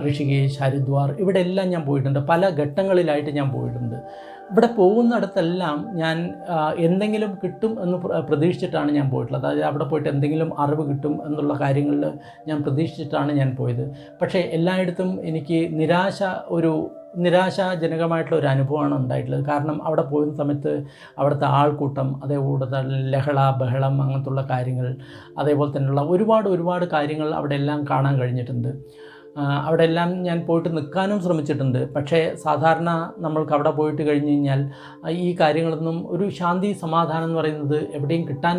ഋഷികേശ്, ഹരിദ്വാർ, ഇവിടെ എല്ലാം ഞാൻ പോയിട്ടുണ്ട്. പല ഘട്ടങ്ങളിലായിട്ട് ഞാൻ പോയിട്ടുണ്ട്. ഇവിടെ പോകുന്നിടത്തെല്ലാം ഞാൻ എന്തെങ്കിലും കിട്ടും എന്ന് പ്രതീക്ഷിച്ചിട്ടാണ് ഞാൻ പോയിട്ടുള്ളത്. അതായത് അവിടെ പോയിട്ട് എന്തെങ്കിലും അറിവ് കിട്ടും എന്നുള്ള കാര്യങ്ങളിൽ ഞാൻ പ്രതീക്ഷിച്ചിട്ടാണ് ഞാൻ പോയത്. പക്ഷേ എല്ലായിടത്തും എനിക്ക് നിരാശാജനകമായിട്ടുള്ള ഒരു അനുഭവമാണ് ഉണ്ടായിട്ടുള്ളത്. കാരണം അവിടെ പോകുന്ന സമയത്ത് അവിടുത്തെ ആൾക്കൂട്ടം, അതേപോലെ തന്നെ ലഹള, ബഹളം, അങ്ങനത്തുള്ള കാര്യങ്ങൾ, അതേപോലെ തന്നെയുള്ള ഒരുപാട് കാര്യങ്ങൾ അവിടെ എല്ലാം കാണാൻ കഴിഞ്ഞിട്ടുണ്ട്. അവിടെ എല്ലാം ഞാൻ പോയിട്ട് നിൽക്കാനും ശ്രമിച്ചിട്ടുണ്ട്. പക്ഷേ സാധാരണ നമ്മൾക്ക് അവിടെ പോയിട്ട് കഴിഞ്ഞ് കഴിഞ്ഞാൽ ഈ കാര്യങ്ങളൊന്നും, ഒരു ശാന്തി സമാധാനം എന്ന് പറയുന്നത് എവിടെയും കിട്ടാൻ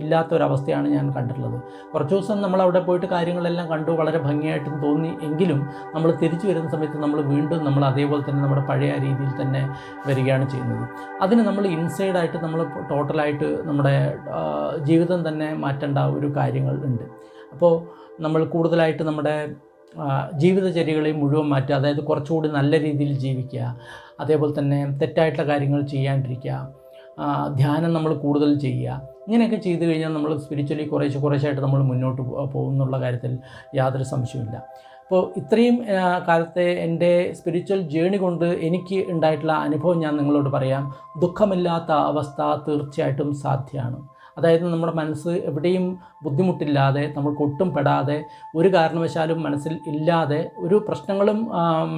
ഇല്ലാത്തൊരവസ്ഥയാണ് ഞാൻ കണ്ടിട്ടുള്ളത്. കുറച്ച് ദിവസം നമ്മൾ അവിടെ പോയിട്ട് കാര്യങ്ങളെല്ലാം കണ്ടു, വളരെ ഭംഗിയായിട്ടും തോന്നി. എങ്കിലും നമ്മൾ തിരിച്ചു വരുന്ന സമയത്ത് നമ്മൾ അതേപോലെ തന്നെ നമ്മുടെ പഴയ രീതിയിൽ തന്നെ വരികയാണ് ചെയ്യുന്നത്. അതിന് നമ്മൾ ഇൻസൈഡായിട്ട് നമ്മൾ ടോട്ടലായിട്ട് നമ്മുടെ ജീവിതം തന്നെ മാറ്റേണ്ട ഒരു കാര്യങ്ങൾ ഉണ്ട്. അപ്പോൾ നമ്മൾ കൂടുതലായിട്ട് നമ്മുടെ ജീവിതചര്യകളെ മുഴുവൻ മാറ്റുക, അതായത് കുറച്ചുകൂടി നല്ല രീതിയിൽ ജീവിക്കുക, അതേപോലെ തന്നെ തെറ്റായിട്ടുള്ള കാര്യങ്ങൾ ചെയ്യാണ്ടിരിക്കുക, ധ്യാനം നമ്മൾ കൂടുതൽ ചെയ്യുക. ഇങ്ങനെയൊക്കെ ചെയ്തു കഴിഞ്ഞാൽ നമ്മൾ സ്പിരിച്വലി കുറേശ്ശായിട്ട് നമ്മൾ മുന്നോട്ട് പോകുന്നുള്ള കാര്യത്തിൽ യാതൊരു സംശയമില്ല. അപ്പോൾ ഇത്രയും കാലത്തെ എൻ്റെ സ്പിരിച്വൽ ജേണി കൊണ്ട് എനിക്ക് ഉണ്ടായിട്ടുള്ള അനുഭവം ഞാൻ നിങ്ങളോട് പറയാം. ദുഃഖമില്ലാത്ത അവസ്ഥ തീർച്ചയായിട്ടും സാധ്യമാണ്. അതായത് നമ്മുടെ മനസ്സ് എവിടെയും ബുദ്ധിമുട്ടില്ലാതെ, നമ്മൾക്ക് ഒട്ടും പെടാതെ, ഒരു കാരണവശാലും മനസ്സിൽ ഇല്ലാതെ, ഒരു പ്രശ്നങ്ങളും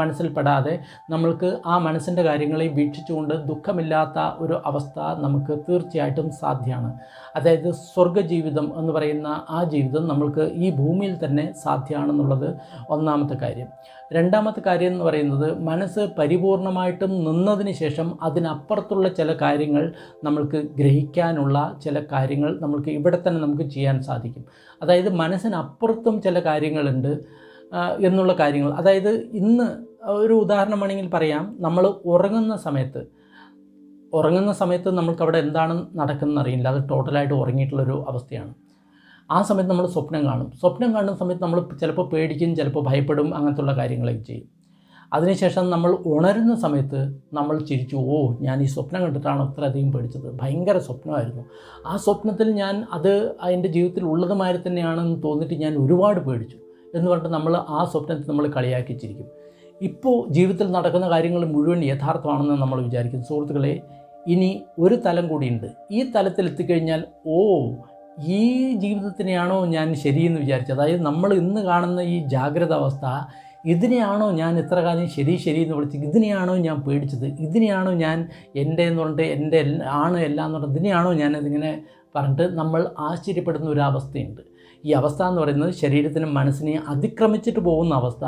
മനസ്സിൽ പെടാതെ നമ്മൾക്ക് ആ മനസ്സിൻ്റെ കാര്യങ്ങളെ വീക്ഷിച്ചുകൊണ്ട് ദുഃഖമില്ലാത്ത ഒരു അവസ്ഥ നമുക്ക് തീർച്ചയായിട്ടും സാധ്യമാണ്. അതായത് സ്വർഗ്ഗജീവിതം എന്ന് പറയുന്ന ആ ജീവിതം നമ്മൾക്ക് ഈ ഭൂമിയിൽ തന്നെ സാധ്യമാണെന്നുള്ളത് ഒന്നാമത്തെ കാര്യം. രണ്ടാമത്തെ കാര്യം എന്ന് പറയുന്നത്, മനസ്സ് പരിപൂർണമായിട്ടും നിന്നതിന് ശേഷം അതിനപ്പുറത്തുള്ള ചില കാര്യങ്ങൾ നമ്മൾക്ക് ഗ്രഹിക്കാനുള്ള ചില കാര്യങ്ങൾ നമ്മൾക്ക് ഇവിടെ തന്നെ നമുക്ക് ചെയ്യാൻ സാധിക്കും. അതായത് മനസ്സിനപ്പുറത്തും ചില കാര്യങ്ങളുണ്ട് എന്നുള്ള കാര്യങ്ങൾ. അതായത് ഇന്ന് ഒരു ഉദാഹരണം വേണമെങ്കിൽ പറയാം, നമ്മൾ ഉറങ്ങുന്ന സമയത്ത് നമ്മൾക്ക് അവിടെ എന്താണ് നടക്കുന്നതെന്ന് അറിയില്ല. അത് ടോട്ടലായിട്ട് ഉറങ്ങിയിട്ടുള്ളൊരു അവസ്ഥയാണ്. ആ സമയത്ത് നമ്മൾ സ്വപ്നം കാണുന്ന സമയത്ത് നമ്മൾ ചിലപ്പോൾ പേടിക്കും, ചിലപ്പോൾ ഭയപ്പെടും, അങ്ങനത്തുള്ള കാര്യങ്ങളൊക്കെ ചെയ്യും. അതിനുശേഷം നമ്മൾ ഉണരുന്ന സമയത്ത് നമ്മൾ ചിരിച്ചു, ഞാൻ ഈ സ്വപ്നം കണ്ടിട്ടാണ് അത്രയധികം പേടിച്ചത്, ഭയങ്കര സ്വപ്നമായിരുന്നു, ആ സ്വപ്നത്തിൽ ഞാൻ എൻ്റെ ജീവിതത്തിൽ ഉള്ളതുമാതിരി തന്നെയാണെന്ന് തോന്നിയിട്ട് ഞാൻ ഒരുപാട് പേടിച്ചു എന്ന് പറഞ്ഞിട്ട് നമ്മൾ ആ സ്വപ്നത്തിൽ നമ്മൾ കളിയാക്കി ചിരിക്കും. ഇപ്പോൾ ജീവിതത്തിൽ നടക്കുന്ന കാര്യങ്ങൾ മുഴുവൻ യഥാർത്ഥമാണെന്ന് നമ്മൾ വിചാരിക്കും. സുഹൃത്തുക്കളെ, ഇനി ഒരു തലം കൂടിയുണ്ട്. ഈ തലത്തിൽ എത്തിക്കഴിഞ്ഞാൽ ഈ ജീവിതത്തിനെയാണോ ഞാൻ ശരിയെന്ന് വിചാരിച്ചത്, അതായത് നമ്മൾ ഇന്ന് കാണുന്ന ഈ ജാഗ്രത അവസ്ഥ, ഇതിനെയാണോ ഞാൻ ഇത്ര കാലം ശരി എന്ന് വിളിച്ചത്, ഇതിനെയാണോ ഞാൻ പേടിച്ചത്, ഇതിനെയാണോ ഞാൻ എൻ്റെ എന്ന് പറഞ്ഞിട്ട് എൻ്റെ ആണ് എല്ലാം എന്ന് പറഞ്ഞിട്ട് ഇതിനെയാണോ ഞാനതിങ്ങനെ പറഞ്ഞിട്ട് നമ്മൾ ആശ്ചര്യപ്പെടുന്ന ഒരു അവസ്ഥയുണ്ട്. ഈ അവസ്ഥ എന്ന് പറയുന്നത് ശരീരത്തിനും മനസ്സിനെയും അതിക്രമിച്ചിട്ട് പോകുന്ന അവസ്ഥ.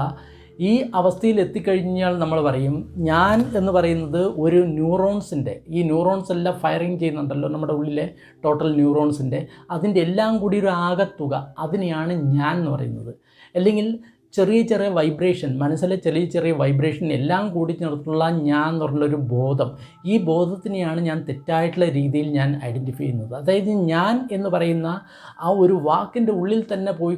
ഈ അവസ്ഥയിൽ എത്തിക്കഴിഞ്ഞാൽ നമ്മൾ പറയും, ഞാൻ എന്ന് പറയുന്നത് ഒരു ഈ ന്യൂറോൺസ് എല്ലാം ഫയറിങ് ചെയ്യുന്നുണ്ടല്ലോ നമ്മുടെ ഉള്ളിലെ ടോട്ടൽ ന്യൂറോൺസിൻ്റെ, അതിൻ്റെ എല്ലാം കൂടി ഒരു ആകത്തുക, അതിനെയാണ് ഞാൻ എന്ന് പറയുന്നത്. അല്ലെങ്കിൽ ചെറിയ വൈബ്രേഷൻ, മനസ്സിലെ ചെറിയ വൈബ്രേഷൻ എല്ലാം കൂടി ചേർത്തുള്ള ഞാൻ എന്ന് പറഞ്ഞൊരു ബോധം, ഈ ബോധത്തിനെയാണ് ഞാൻ തെറ്റായിട്ടുള്ള രീതിയിൽ ഞാൻ ഐഡൻറ്റിഫൈ ചെയ്യുന്നത്. അതായത് ഞാൻ എന്ന് പറയുന്ന ആ ഒരു വാക്കിൻ്റെ ഉള്ളിൽ തന്നെ പോയി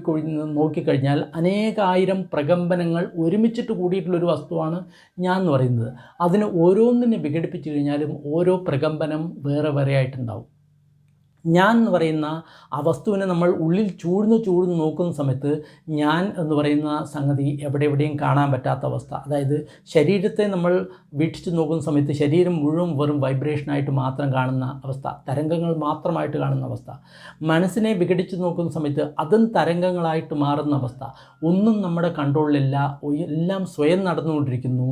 നോക്കിക്കഴിഞ്ഞാൽ അനേകായിരം പ്രകമ്പനങ്ങൾ ഒരുമിച്ചിട്ട് കൂടിയിട്ടുള്ളൊരു വസ്തുവാണ് ഞാൻ എന്ന് പറയുന്നത്. അതിന് ഓരോന്നിനെ വിഘടിപ്പിച്ച് കഴിഞ്ഞാലും ഓരോ പ്രകമ്പനം വേറെ ആയിട്ടുണ്ടാവും. ഞാൻ എന്ന് പറയുന്ന ആ വസ്തുവിനെ നമ്മൾ ഉള്ളിൽ ചൂഴ്ന്ന് നോക്കുന്ന സമയത്ത് ഞാൻ എന്ന് പറയുന്ന സംഗതി എവിടെയും കാണാൻ പറ്റാത്ത അവസ്ഥ. അതായത് ശരീരത്തെ നമ്മൾ വീക്ഷിച്ച് നോക്കുന്ന സമയത്ത് ശരീരം മുഴുവൻ വെറും വൈബ്രേഷനായിട്ട് മാത്രം കാണുന്ന അവസ്ഥ, തരംഗങ്ങൾ മാത്രമായിട്ട് കാണുന്ന അവസ്ഥ. മനസ്സിനെ വിഘടിച്ച് നോക്കുന്ന സമയത്ത് അതും തരംഗങ്ങളായിട്ട് മാറുന്ന അവസ്ഥ. ഒന്നും നമ്മുടെ കൺട്രോളിലില്ല, എല്ലാം സ്വയം നടന്നുകൊണ്ടിരിക്കുന്നു.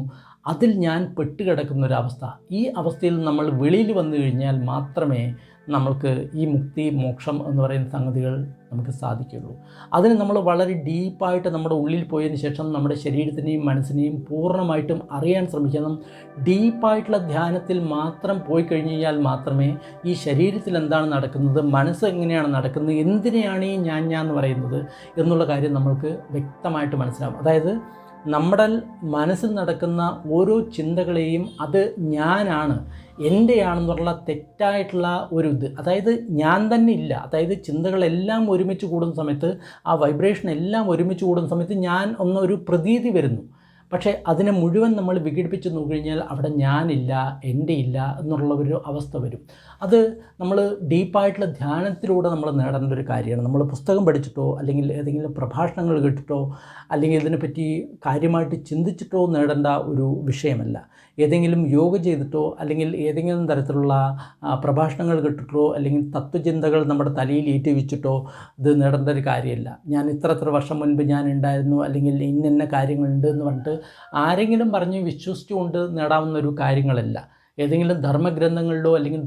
അതിൽ ഞാൻ പെട്ടുകിടക്കുന്നൊരവസ്ഥ. ഈ അവസ്ഥയിൽ നമ്മൾ വെളിയിൽ വന്നു കഴിഞ്ഞാൽ മാത്രമേ നമ്മൾക്ക് ഈ മുക്തി മോക്ഷം എന്ന് പറയുന്ന സംഗതികൾ നമുക്ക് സാധിക്കുകയുള്ളൂ. അതിന് നമ്മൾ വളരെ ഡീപ്പായിട്ട് നമ്മുടെ ഉള്ളിൽ പോയതിന് ശേഷം നമ്മുടെ ശരീരത്തിനെയും മനസ്സിനെയും പൂർണ്ണമായിട്ടും അറിയാൻ ശ്രമിക്കണം. ഡീപ്പായിട്ടുള്ള ധ്യാനത്തിൽ മാത്രം പോയി കഴിഞ്ഞ് കഴിഞ്ഞാൽ മാത്രമേ ഈ ശരീരത്തിൽ എന്താണ് നടക്കുന്നത്, മനസ്സ് എങ്ങനെയാണ് നടക്കുന്നത്, എന്തിനെയാണ് ഈ ഞാൻ എന്ന് പറയുന്നത് എന്നുള്ള കാര്യം നമ്മൾക്ക് വ്യക്തമായിട്ട് മനസ്സിലാവും. അതായത് നമ്മുടെ മനസ്സിൽ നടക്കുന്ന ഓരോ ചിന്തകളെയും അത് ഞാനാണ്, എൻ്റെയാണെന്നുള്ള തെറ്റായിട്ടുള്ള ഒരു അതായത് ഞാൻ തന്നെ ഇല്ല. അതായത് ചിന്തകളെല്ലാം ഒരുമിച്ച് കൂടുന്ന സമയത്ത്, ആ വൈബ്രേഷൻ എല്ലാം ഒരുമിച്ച് കൂടുന്ന സമയത്ത് ഞാൻ ഒരു പ്രതീതി വരുന്നു. പക്ഷേ അതിനെ മുഴുവൻ നമ്മൾ വിഘടിപ്പിച്ച് നോക്കിക്കഴിഞ്ഞാൽ അവിടെ ഞാനില്ല, എൻ്റെ ഇല്ല എന്നുള്ള ഒരു അവസ്ഥ വരും. അത് നമ്മൾ ഡീപ്പായിട്ടുള്ള ധ്യാനത്തിലൂടെ നമ്മൾ നേടേണ്ട ഒരു കാര്യമാണ്. നമ്മൾ പുസ്തകം പഠിച്ചിട്ടോ അല്ലെങ്കിൽ ഏതെങ്കിലും പ്രഭാഷണങ്ങൾ കേട്ടിട്ടോ അല്ലെങ്കിൽ ഇതിനെപ്പറ്റി കാര്യമായിട്ട് ചിന്തിച്ചിട്ടോ നേടേണ്ട ഒരു വിഷയമല്ല. ഏതെങ്കിലും യോഗ ചെയ്തിട്ടോ അല്ലെങ്കിൽ ഏതെങ്കിലും തരത്തിലുള്ള പ്രഭാഷണങ്ങൾ കേട്ടിട്ടോ അല്ലെങ്കിൽ തത്വചിന്തകൾ നമ്മുടെ തലയിൽ ഏറ്റുവെച്ചിട്ടോ ഇത് നേടേണ്ട ഒരു കാര്യമല്ല. ഞാൻ ഇത്ര വർഷം മുൻപ് ഞാൻ ഉണ്ടായിരുന്നു അല്ലെങ്കിൽ ഇന്ന കാര്യങ്ങളുണ്ട് എന്ന് പറഞ്ഞിട്ട് ആരെങ്കിലും പറഞ്ഞ് വിശ്വസിച്ചുകൊണ്ട് നേടാവുന്ന ഒരു കാര്യങ്ങളല്ല. ഏതെങ്കിലും ധർമ്മഗ്രന്ഥങ്ങളിലോ അല്ലെങ്കിൽ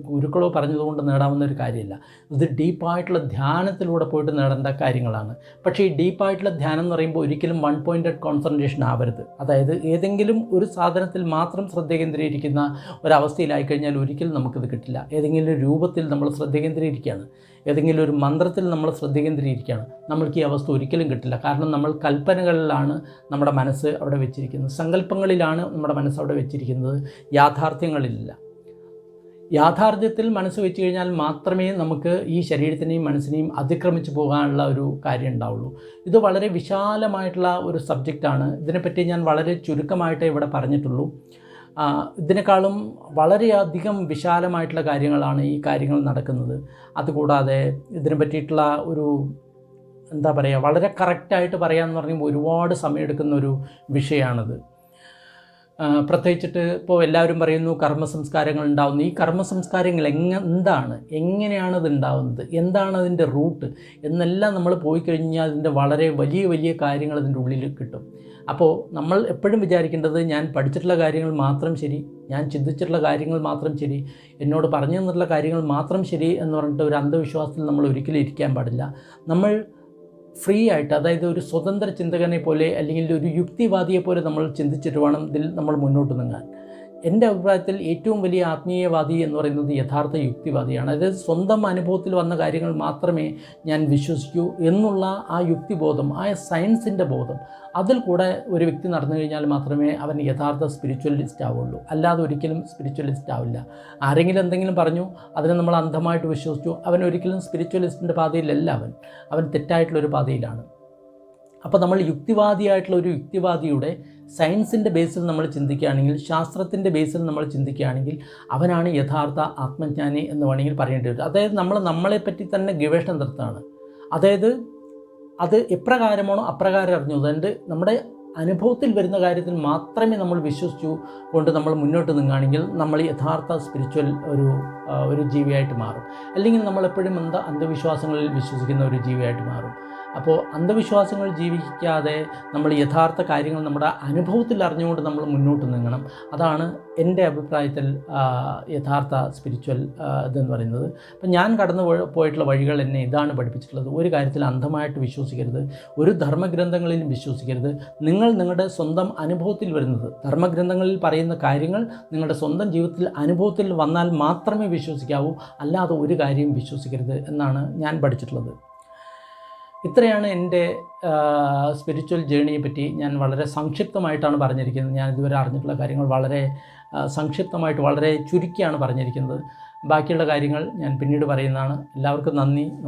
ഗുരുക്കളോ പറഞ്ഞതുകൊണ്ട് നേടാവുന്ന ഒരു കാര്യമല്ല. ഇത് ഡീപ്പായിട്ടുള്ള ധ്യാനത്തിലൂടെ പോയിട്ട് നേടേണ്ട കാര്യങ്ങളാണ്. പക്ഷേ ഈ ഡീപ്പായിട്ടുള്ള ധ്യാനം എന്ന് പറയുമ്പോൾ ഒരിക്കലും വൺ പോയിൻറ്റഡ് കോൺസെൻട്രേഷൻ ആവരുത്. അതായത് ഏതെങ്കിലും ഒരു സാധനത്തിൽ മാത്രം ശ്രദ്ധ കേന്ദ്രീകരിക്കുന്ന ഒരവസ്ഥയിലായി കഴിഞ്ഞാൽ ഒരിക്കലും നമുക്കിത് കിട്ടില്ല. ഏതെങ്കിലും രൂപത്തിൽ നമ്മൾ ശ്രദ്ധ കേന്ദ്രീകരിക്കുകയാണ്, ഏതെങ്കിലും ഒരു മന്ത്രത്തിൽ നമ്മൾ ശ്രദ്ധ കേന്ദ്രീകരിക്കുകയാണ്, നമ്മൾക്ക് ഈ അവസ്ഥ ഒരിക്കലും കിട്ടില്ല. കാരണം നമ്മൾ കൽപ്പനകളിലാണ് നമ്മുടെ മനസ്സ് അവിടെ വെച്ചിരിക്കുന്നത്, സങ്കല്പങ്ങളിലാണ് നമ്മുടെ മനസ്സ് അവിടെ വെച്ചിരിക്കുന്നത്, യാഥാർത്ഥ്യങ്ങളിലില്ല. യാഥാർത്ഥ്യത്തിൽ മനസ്സ് വെച്ച് കഴിഞ്ഞാൽ മാത്രമേ നമുക്ക് ഈ ശരീരത്തിനെയും മനസ്സിനെയും അതിക്രമിച്ച് പോകാനുള്ള ഒരു കാര്യം ഉണ്ടാവുള്ളൂ. ഇത് വളരെ വിശാലമായിട്ടുള്ള ഒരു സബ്ജക്റ്റാണ്. ഇതിനെപ്പറ്റി ഞാൻ വളരെ ചുരുക്കമായിട്ടേ ഇവിടെ പറഞ്ഞിട്ടുള്ളൂ. ഇതിനേക്കാളും വളരെയധികം വിശാലമായിട്ടുള്ള കാര്യങ്ങളാണ് ഈ കാര്യങ്ങൾ നടക്കുന്നത്. അതുകൂടാതെ ഇതിനെ പറ്റിയിട്ടുള്ള ഒരു വളരെ കറക്റ്റായിട്ട് പറയാമെന്ന് പറയുമ്പോൾ ഒരുപാട് സമയമെടുക്കുന്ന ഒരു വിഷയമാണിത്. പ്രത്യേകിച്ചിട്ട് ഇപ്പോൾ എല്ലാവരും പറയുന്നു കർമ്മസംസ്കാരങ്ങൾ ഉണ്ടാകുന്നു. ഈ കർമ്മസംസ്കാരങ്ങൾ എങ്ങനെയാണ് ഇത് ഉണ്ടാകുന്നത്, എന്താണ് അതിൻ്റെ റൂട്ട് എന്നെല്ലാം നമ്മൾ പോയി കഴിഞ്ഞാൽ അതിൻ്റെ വളരെ വലിയ കാര്യങ്ങൾ അതിൻ്റെ ഉള്ളിൽ കിട്ടും. അപ്പോൾ നമ്മൾ എപ്പോഴും വിചാരിക്കേണ്ടത് ഞാൻ പഠിച്ചിട്ടുള്ള കാര്യങ്ങൾ മാത്രം ശരി, ഞാൻ ചിന്തിച്ചിട്ടുള്ള കാര്യങ്ങൾ മാത്രം ശരി, എന്നോട് പറഞ്ഞു തന്നിട്ടുള്ള കാര്യങ്ങൾ മാത്രം ശരി എന്ന് പറഞ്ഞിട്ട് ഒരു അന്ധവിശ്വാസത്തിൽ നമ്മൾ ഒരിക്കലും ഇരിക്കാൻ പാടില്ല. നമ്മൾ ഫ്രീ ആയിട്ട്, അതായത് ഒരു സ്വതന്ത്ര ചിന്തകനെ പോലെ അല്ലെങ്കിൽ ഒരു യുക്തിവാദിയെ പോലെ നമ്മൾ ചിന്തിച്ചിട്ട് വേണം ഇതിൽ നമ്മൾ മുന്നോട്ട് നീങ്ങാൻ. എൻ്റെ അഭിപ്രായത്തിൽ ഏറ്റവും വലിയ ആത്മീയവാദി എന്ന് പറയുന്നത് യഥാർത്ഥ യുക്തിവാദിയാണ്. അതായത് സ്വന്തം അനുഭവത്തിൽ വന്ന കാര്യങ്ങൾ മാത്രമേ ഞാൻ വിശ്വസിക്കൂ എന്നുള്ള ആ യുക്തിബോധം, ആ സയൻസിൻ്റെ ബോധം, അതിൽ കൂടെ ഒരു വ്യക്തി നടന്നു കഴിഞ്ഞാൽ മാത്രമേ അവൻ യഥാർത്ഥ സ്പിരിച്വലിസ്റ്റ് ആവുള്ളൂ. അല്ലാതെ ഒരിക്കലും സ്പിരിച്വലിസ്റ്റ് ആവില്ല. ആരെങ്കിലും എന്തെങ്കിലും പറഞ്ഞു അതിനെ നമ്മൾ അന്ധമായിട്ട് വിശ്വസിച്ചു, അവൻ ഒരിക്കലും സ്പിരിച്വലിസ്റ്റിൻ്റെ പാതയിലല്ല, അവൻ തെറ്റായിട്ടുള്ളൊരു പാതയിലാണ്. അപ്പോൾ നമ്മൾ യുക്തിവാദിയായിട്ടുള്ള ഒരു യുക്തിവാദിയുടെ സയൻസിൻ്റെ ബേസിൽ നമ്മൾ ചിന്തിക്കുകയാണെങ്കിൽ, ശാസ്ത്രത്തിൻ്റെ ബേസിൽ നമ്മൾ ചിന്തിക്കുകയാണെങ്കിൽ അവനാണ് യഥാർത്ഥ ആത്മജ്ഞാനി എന്ന് വേണമെങ്കിൽ പറയേണ്ടി വരും. അതായത് നമ്മളെപ്പറ്റി തന്നെ ഗവേഷണം നടത്തുകയാണ്. അതായത് അത് എപ്രകാരമാണോ അപ്രകാരം അറിഞ്ഞു. അതുകൊണ്ട് നമ്മുടെ അനുഭവത്തിൽ വരുന്ന കാര്യത്തിൽ മാത്രമേ നമ്മൾ വിശ്വസിച്ചു കൊണ്ട് നമ്മൾ മുന്നോട്ട് നീങ്ങുകയാണെങ്കിൽ നമ്മൾ യഥാർത്ഥ സ്പിരിച്വൽ ഒരു ജീവിയായിട്ട് മാറും. അല്ലെങ്കിൽ നമ്മളെപ്പോഴും അന്ധവിശ്വാസങ്ങളിൽ വിശ്വസിക്കുന്ന ഒരു ജീവിയായിട്ട് മാറും. അപ്പോൾ അന്ധവിശ്വാസങ്ങൾ ജീവിക്കാതെ നമ്മൾ യഥാർത്ഥ കാര്യങ്ങൾ നമ്മുടെ അനുഭവത്തിൽ അറിഞ്ഞുകൊണ്ട് നമ്മൾ മുന്നോട്ട് നീങ്ങണം. അതാണ് എൻ്റെ അഭിപ്രായത്തിൽ യഥാർത്ഥ സ്പിരിച്വൽ ഇതെന്ന് പറയുന്നത്. അപ്പം ഞാൻ കടന്നു പോയിട്ടുള്ള വഴികൾ എന്നെ ഇതാണ് പഠിപ്പിച്ചിട്ടുള്ളത്. ഒരു കാര്യത്തിൽ അന്ധമായിട്ട് വിശ്വസിക്കരുത്, ഒരു ധർമ്മഗ്രന്ഥങ്ങളിലും വിശ്വസിക്കരുത്. നിങ്ങളുടെ സ്വന്തം അനുഭവത്തിൽ വരുന്നത്, ധർമ്മഗ്രന്ഥങ്ങളിൽ പറയുന്ന കാര്യങ്ങൾ നിങ്ങളുടെ സ്വന്തം ജീവിതത്തിൽ അനുഭവത്തിൽ വന്നാൽ മാത്രമേ വിശ്വസിക്കാവൂ, അല്ലാതെ ഒരു കാര്യവും വിശ്വസിക്കരുത് എന്നാണ് ഞാൻ പഠിച്ചിട്ടുള്ളത്. ഇത്രയാണ് എൻ്റെ സ്പിരിച്വൽ ജേണിയെ പറ്റി ഞാൻ വളരെ സംക്ഷിപ്തമായിട്ടാണ് പറഞ്ഞിരിക്കുന്നത്. ഞാൻ ഇതുവരെ അറിഞ്ഞിട്ടുള്ള കാര്യങ്ങൾ വളരെ സംക്ഷിപ്തമായിട്ട് വളരെ ചുരുക്കിയാണ് പറഞ്ഞിരിക്കുന്നത്. ബാക്കിയുള്ള കാര്യങ്ങൾ ഞാൻ പിന്നീട് പറയുന്നതാണ്. എല്ലാവർക്കും നന്ദി.